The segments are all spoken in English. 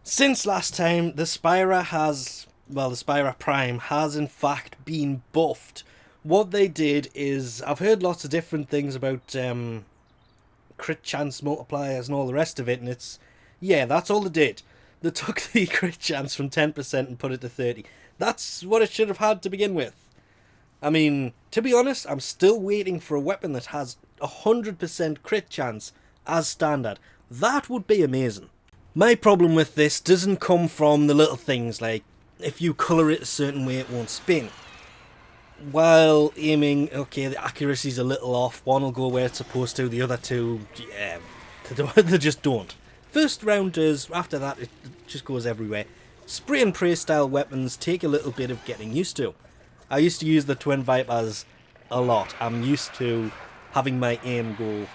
Since last time, the Spira Prime has in fact been buffed. What they did is, I've heard lots of different things about crit chance multipliers and all the rest of it, and yeah, that's all they did. They took the crit chance from 10% and put it to 30. That's what it should have had to begin with. I mean, to be honest, I'm still waiting for a weapon that has 100% crit chance as standard. That would be amazing. My problem with this doesn't come from the little things like if you colour it a certain way it won't spin. While aiming, okay, the accuracy's a little off, one will go where it's supposed to, the other two, yeah, they just don't. First round does, after that it just goes everywhere. Spray and pray style weapons take a little bit of getting used to. I used to use the Twin Vipers a lot. I'm used to having my aim go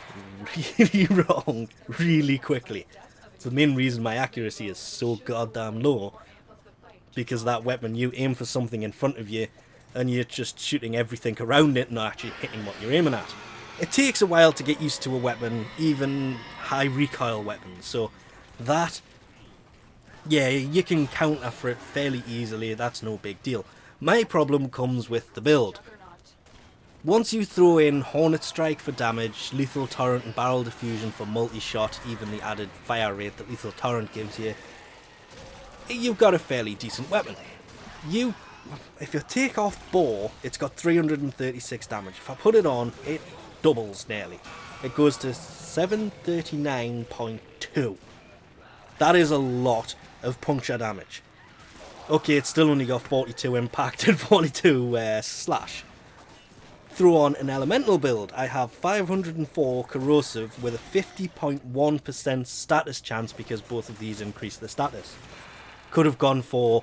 really wrong really quickly. It's the main reason my accuracy is so goddamn low, because that weapon, you aim for something in front of you and you're just shooting everything around it and not actually hitting what you're aiming at. It takes a while to get used to a weapon, even high recoil weapons, so that, yeah, you can counter for it fairly easily, that's no big deal. My problem comes with the build. Once you throw in Hornet Strike for damage, Lethal Torrent and Barrel Diffusion for multi-shot, even the added fire rate that Lethal Torrent gives you, you've got a fairly decent weapon. If you take off Bow, it's got 336 damage. If I put it on, it doubles nearly. It goes to 739.2. That is a lot of puncture damage. Okay, it's still only got 42 impact and 42 slash. Throw on an elemental build, I have 504 corrosive with a 50.1% status chance because both of these increase the status. Could have gone for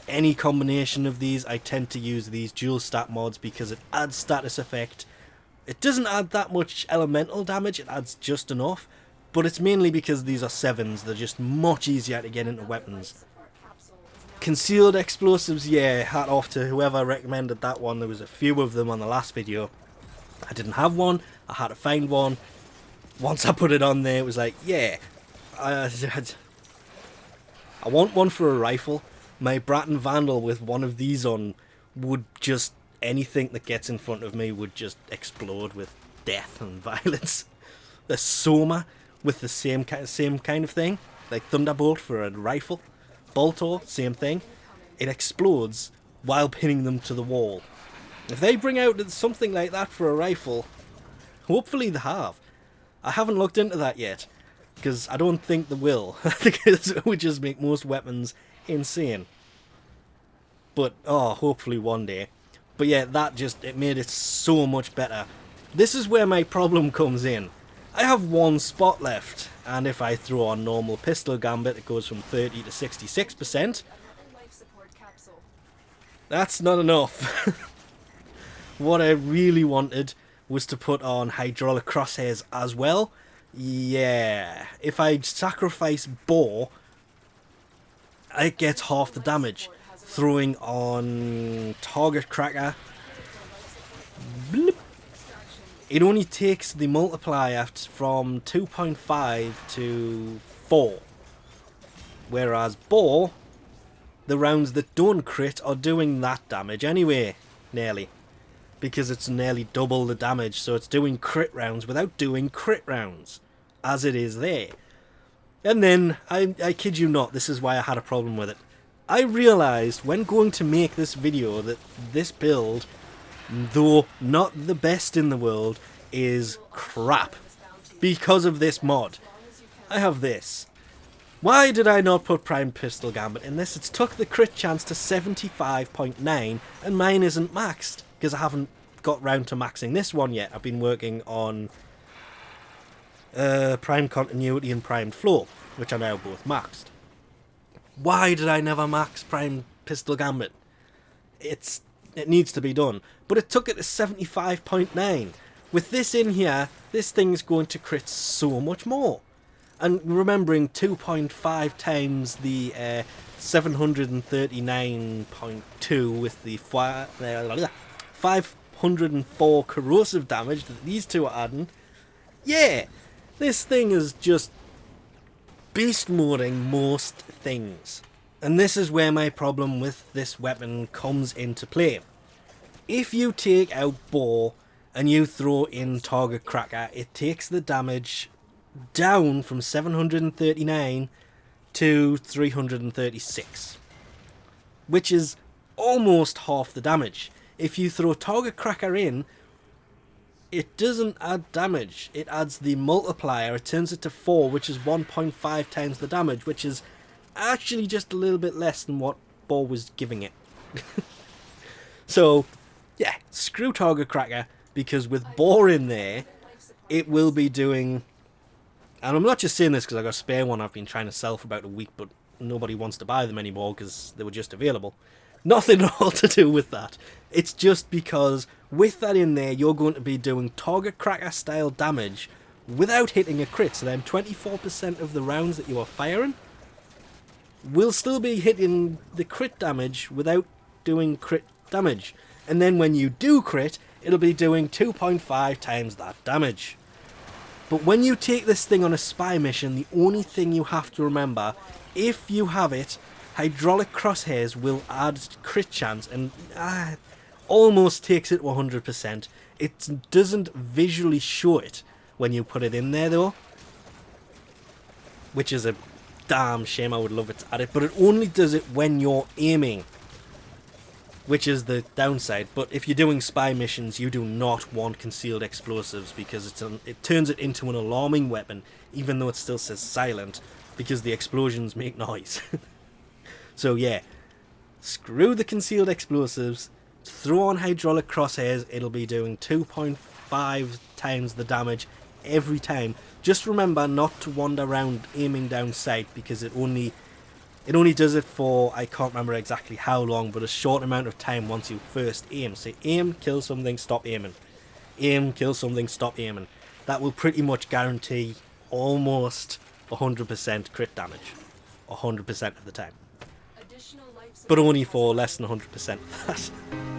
any combination of these. I tend to use these dual stat mods because it adds status effect. It doesn't add that much elemental damage, it adds just enough, but it's mainly because these are 7s, they're just much easier to get into weapons. Concealed explosives, yeah, hat off to whoever recommended that one. There was a few of them on the last video. I didn't have one, I had to find one. Once I put it on there, it was like, yeah, I want one for a rifle. My Bratton Vandal with one of these on would just, anything that gets in front of me would just explode with death and violence. The Soma with the same kind of thing, like Thunderbolt for a rifle. Boltor, same thing. It explodes while pinning them to the wall. If they bring out something like that for a rifle, hopefully they have. I haven't looked into that yet, because I don't think they will. Because it would just make most weapons insane. But, oh, hopefully one day. But yeah, it made it so much better. This is where my problem comes in. I have one spot left, and if I throw on normal pistol gambit, it goes from 30 to 66%. That's not enough. What I really wanted was to put on hydraulic crosshairs as well. Yeah, if I sacrifice Bow, it gets half the damage. Throwing on target cracker, blip. It only takes the multiplier from 2.5 to 4. Whereas Bow, the rounds that don't crit are doing that damage anyway, nearly. Because it's nearly double the damage, so it's doing crit rounds without doing crit rounds, as it is there. And then, I kid you not, this is why I had a problem with it. I realised when going to make this video that this build, though not the best in the world, is crap because of this mod. I have this. Why did I not put Prime Pistol Gambit in this? It's took the crit chance to 75.9 and mine isn't maxed because I haven't got round to maxing this one yet. I've been working on Prime Continuity and Prime Flow, which are now both maxed. Why did I never max Prime Pistol Gambit? It needs to be done. But it took it to 75.9. With this in here, this thing's going to crit so much more. And remembering 2.5 times the 739.2 with the 504 corrosive damage that these two are adding. Yeah, this thing is just beast moding most things. And this is where my problem with this weapon comes into play. If you take out bow and you throw in target cracker, it takes the damage down from 739 to 336, which is almost half the damage. If you throw target cracker in, it doesn't add damage, it adds the multiplier, it turns it to 4, which is 1.5 times the damage, which is actually just a little bit less than what bow was giving it. So yeah, screw target cracker, because with bow in there, it will be doing, and I'm not just saying this because I got a spare one I've been trying to sell for about a week, but nobody wants to buy them anymore because they were just available. Nothing at all to do with that. It's just because with that in there, you're going to be doing target cracker style damage without hitting a crit. So then 24% of the rounds that you are firing will still be hitting the crit damage without doing crit damage. And then when you do crit, it'll be doing 2.5 times that damage. But when you take this thing on a spy mission, the only thing you have to remember, if you have it, hydraulic crosshairs will add crit chance and almost takes it to 100%. It doesn't visually show it when you put it in there though, which is a damn shame. I would love it to add it, but it only does it when you're aiming, which is the downside. But if you're doing spy missions, you do not want concealed explosives, because it turns it into an alarming weapon, even though it still says silent, because the explosions make noise. So yeah, screw the concealed explosives, throw on hydraulic crosshairs, it'll be doing 2.5 times the damage every time. Just remember not to wander around aiming down sight, because it only does it for, I can't remember exactly how long, but a short amount of time once you first aim. So aim, kill something, stop aiming. Aim, kill something, stop aiming. That will pretty much guarantee almost 100% crit damage. 100% of the time. But only for less than 100% of that.